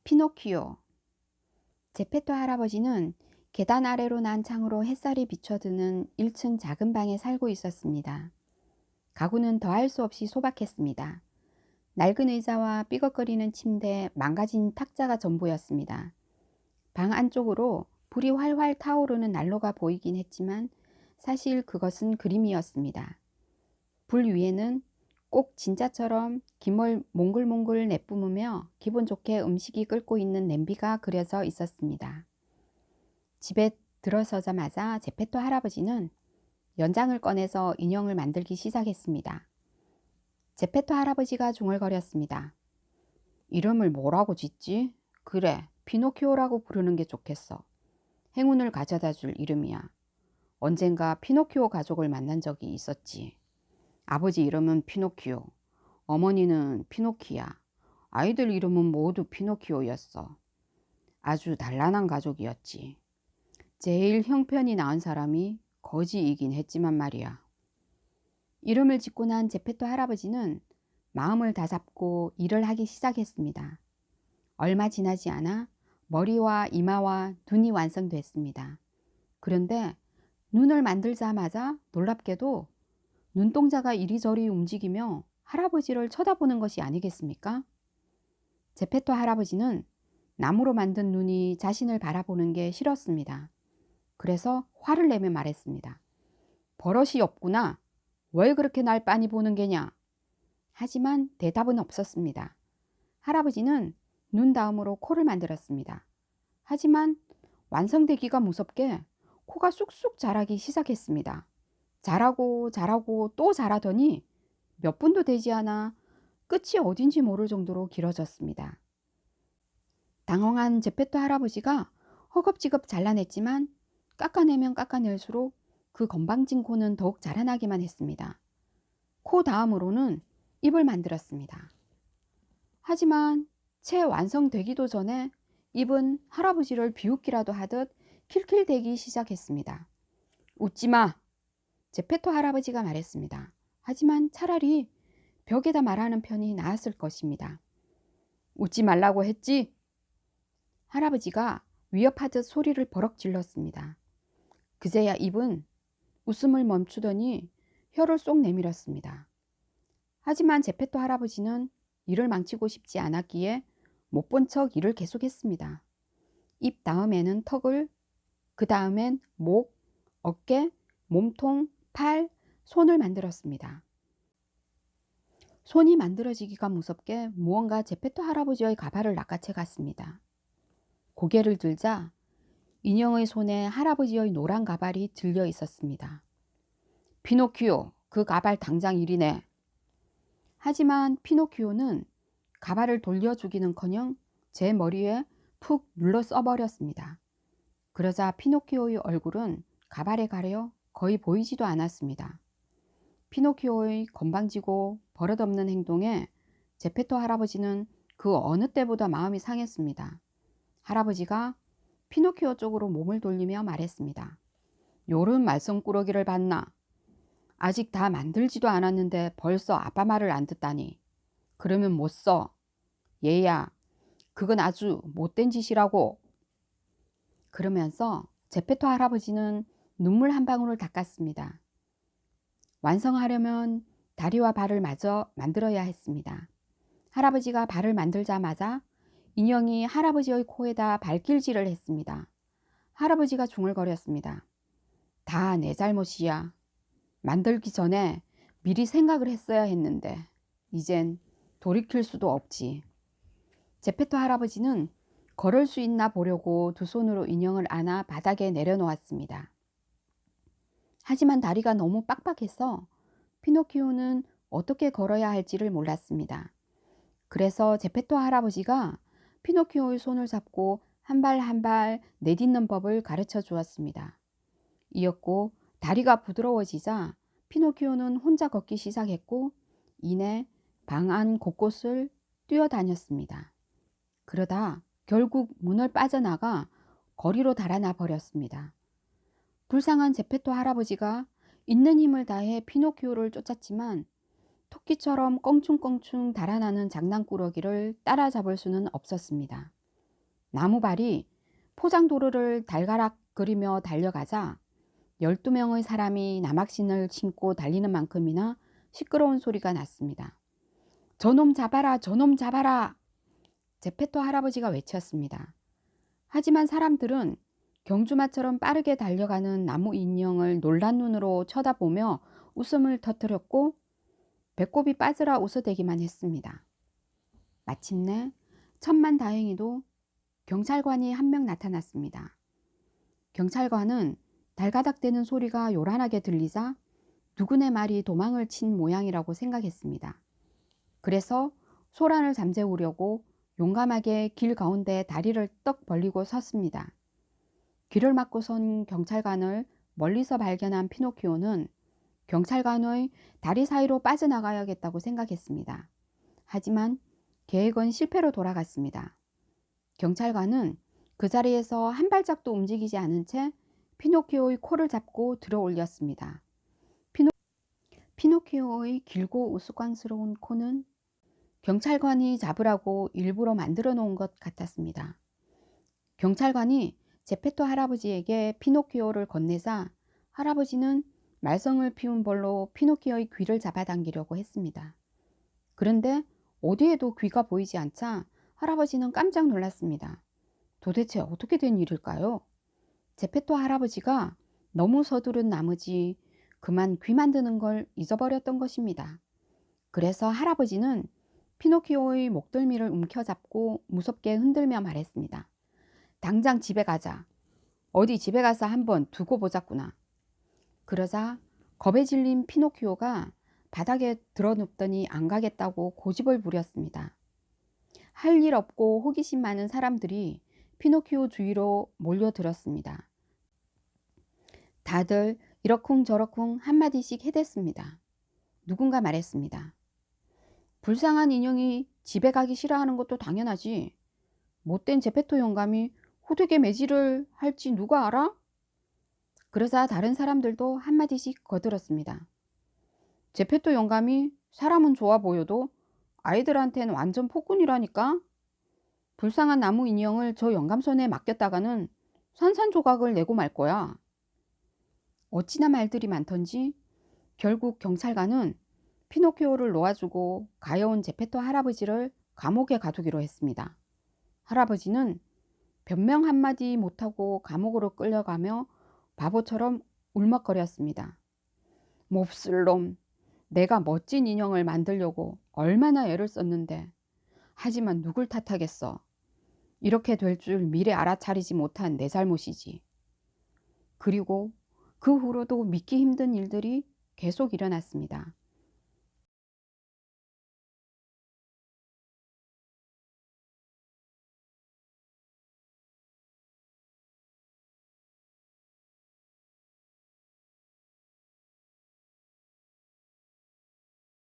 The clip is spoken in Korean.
피노키오. 제페토 할아버지는 계단 아래로 난 창으로 햇살이 비춰드는 1층 작은 방에 살고 있었습니다. 가구는 더할 수 없이 소박했습니다. 낡은 의자와 삐걱거리는 침대, 망가진 탁자가 전부였습니다. 방 안쪽으로 불이 활활 타오르는 난로가 보이긴 했지만 사실 그것은 그림이었습니다. 불 위에는 꼭 진짜처럼 김을 몽글몽글 내뿜으며 기분 좋게 음식이 끓고 있는 냄비가 그려져 있었습니다. 집에 들어서자마자 제페토 할아버지는 연장을 꺼내서 인형을 만들기 시작했습니다. 제페토 할아버지가 중얼거렸습니다. 이름을 뭐라고 짓지? 그래, 피노키오라고 부르는 게 좋겠어. 행운을 가져다 줄 이름이야. 언젠가 피노키오 가족을 만난 적이 있었지. 아버지 이름은 피노키오, 어머니는 피노키야. 아이들 이름은 모두 피노키오였어. 아주 단란한 가족이었지. 제일 형편이 나은 사람이 거지이긴 했지만 말이야. 이름을 짓고 난 제페토 할아버지는 마음을 다잡고 일을 하기 시작했습니다. 얼마 지나지 않아 머리와 이마와 눈이 완성됐습니다. 그런데 눈을 만들자마자 놀랍게도 눈동자가 이리저리 움직이며 할아버지를 쳐다보는 것이 아니겠습니까? 제페토 할아버지는 나무로 만든 눈이 자신을 바라보는 게 싫었습니다. 그래서 화를 내며 말했습니다. 버릇이 없구나. 왜 그렇게 날 빤히 보는 게냐? 하지만 대답은 없었습니다. 할아버지는 눈 다음으로 코를 만들었습니다. 하지만 완성되기가 무섭게 코가 쑥쑥 자라기 시작했습니다. 자라고 또 자라더니 몇 분도 되지 않아 끝이 어딘지 모를 정도로 길어졌습니다. 당황한 제페토 할아버지가 허겁지겁 잘라냈지만 깎아내면 깎아낼수록 그 건방진 코는 더욱 자라나기만 했습니다. 코 다음으로는 입을 만들었습니다. 하지만 채 완성되기도 전에 입은 할아버지를 비웃기라도 하듯 킬킬대기 시작했습니다. 웃지마! 제페토 할아버지가 말했습니다. 하지만 차라리 벽에다 말하는 편이 나았을 것입니다. 웃지 말라고 했지? 할아버지가 위협하듯 소리를 버럭 질렀습니다. 그제야 입은 웃음을 멈추더니 혀를 쏙 내밀었습니다. 하지만 제페토 할아버지는 일을 망치고 싶지 않았기에 못 본 척 일을 계속했습니다. 입 다음에는 턱을, 그 다음엔 목, 어깨, 몸통, 팔, 손을 만들었습니다. 손이 만들어지기가 무섭게 무언가 제페토 할아버지의 가발을 낚아채 갔습니다. 고개를 들자 인형의 손에 할아버지의 노란 가발이 들려 있었습니다. 피노키오, 그 가발 당장 이리내. 하지만 피노키오는 가발을 돌려주기는커녕 제 머리에 푹 눌러 써버렸습니다. 그러자 피노키오의 얼굴은 가발에 가려 거의 보이지도 않았습니다. 피노키오의 건방지고 버릇없는 행동에 제페토 할아버지는 그 어느 때보다 마음이 상했습니다. 할아버지가 피노키오 쪽으로 몸을 돌리며 말했습니다. 요런 말썽꾸러기를 봤나? 아직 다 만들지도 않았는데 벌써 아빠 말을 안 듣다니. 그러면 못 써. 얘야, 그건 아주 못된 짓이라고. 그러면서 제페토 할아버지는 눈물 한 방울을 닦았습니다. 완성하려면 다리와 발을 마저 만들어야 했습니다. 할아버지가 발을 만들자마자 인형이 할아버지의 코에다 발길질을 했습니다. 할아버지가 중얼거렸습니다. 다 내 잘못이야. 만들기 전에 미리 생각을 했어야 했는데 이젠 돌이킬 수도 없지. 제페토 할아버지는 걸을 수 있나 보려고 두 손으로 인형을 안아 바닥에 내려놓았습니다. 하지만 다리가 너무 빡빡해서 피노키오는 어떻게 걸어야 할지를 몰랐습니다. 그래서 제페토 할아버지가 피노키오의 손을 잡고 한 발 한 발 내딛는 법을 가르쳐 주었습니다. 이었고 다리가 부드러워지자 피노키오는 혼자 걷기 시작했고 이내 방 안 곳곳을 뛰어다녔습니다. 그러다 결국 문을 빠져나가 거리로 달아나 버렸습니다. 불쌍한 제페토 할아버지가 있는 힘을 다해 피노키오를 쫓았지만 토끼처럼 껑충껑충 달아나는 장난꾸러기를 따라잡을 수는 없었습니다. 나무발이 포장도로를 달가락거리며 달려가자 12명의 사람이 나막신을 신고 달리는 만큼이나 시끄러운 소리가 났습니다. 저놈 잡아라! 저놈 잡아라! 제페토 할아버지가 외쳤습니다. 하지만 사람들은 경주마처럼 빠르게 달려가는 나무 인형을 놀란 눈으로 쳐다보며 웃음을 터뜨렸고 배꼽이 빠지라 웃어대기만 했습니다. 마침내 천만다행히도 경찰관이 한 명 나타났습니다. 경찰관은 달가닥대는 소리가 요란하게 들리자 누구네 말이 도망을 친 모양이라고 생각했습니다. 그래서 소란을 잠재우려고 용감하게 길 가운데 다리를 떡 벌리고 섰습니다. 길을 막고 선 경찰관을 멀리서 발견한 피노키오는 경찰관의 다리 사이로 빠져나가야겠다고 생각했습니다. 하지만 계획은 실패로 돌아갔습니다. 경찰관은 그 자리에서 한 발짝도 움직이지 않은 채 피노키오의 코를 잡고 들어 올렸습니다. 피노키오의 길고 우스꽝스러운 코는 경찰관이 잡으라고 일부러 만들어 놓은 것 같았습니다. 경찰관이 제페토 할아버지에게 피노키오를 건네자 할아버지는 말썽을 피운 벌로 피노키오의 귀를 잡아당기려고 했습니다. 그런데 어디에도 귀가 보이지 않자 할아버지는 깜짝 놀랐습니다. 도대체 어떻게 된 일일까요? 제페토 할아버지가 너무 서두른 나머지 그만 귀 만드는 걸 잊어버렸던 것입니다. 그래서 할아버지는 피노키오의 목덜미를 움켜잡고 무섭게 흔들며 말했습니다. 당장 집에 가자. 어디 집에 가서 한번 두고 보자꾸나. 그러자 겁에 질린 피노키오가 바닥에 드러눕더니 안 가겠다고 고집을 부렸습니다. 할 일 없고 호기심 많은 사람들이 피노키오 주위로 몰려들었습니다. 다들 이러쿵저러쿵 한마디씩 해댔습니다. 누군가 말했습니다. 불쌍한 인형이 집에 가기 싫어하는 것도 당연하지. 못된 제페토 영감이 호되게 매질을 할지 누가 알아? 그러자 다른 사람들도 한마디씩 거들었습니다. 제페토 영감이 사람은 좋아 보여도 아이들한테는 완전 폭군이라니까. 불쌍한 나무 인형을 저 영감 손에 맡겼다가는 산산조각을 내고 말 거야. 어찌나 말들이 많던지 결국 경찰관은 피노키오를 놓아주고 가여운 제페토 할아버지를 감옥에 가두기로 했습니다. 할아버지는 변명 한마디 못하고 감옥으로 끌려가며 바보처럼 울먹거렸습니다. 몹쓸 놈, 내가 멋진 인형을 만들려고 얼마나 애를 썼는데. 하지만 누굴 탓하겠어. 이렇게 될 줄 미리 알아차리지 못한 내 잘못이지. 그리고 그 후로도 믿기 힘든 일들이 계속 일어났습니다.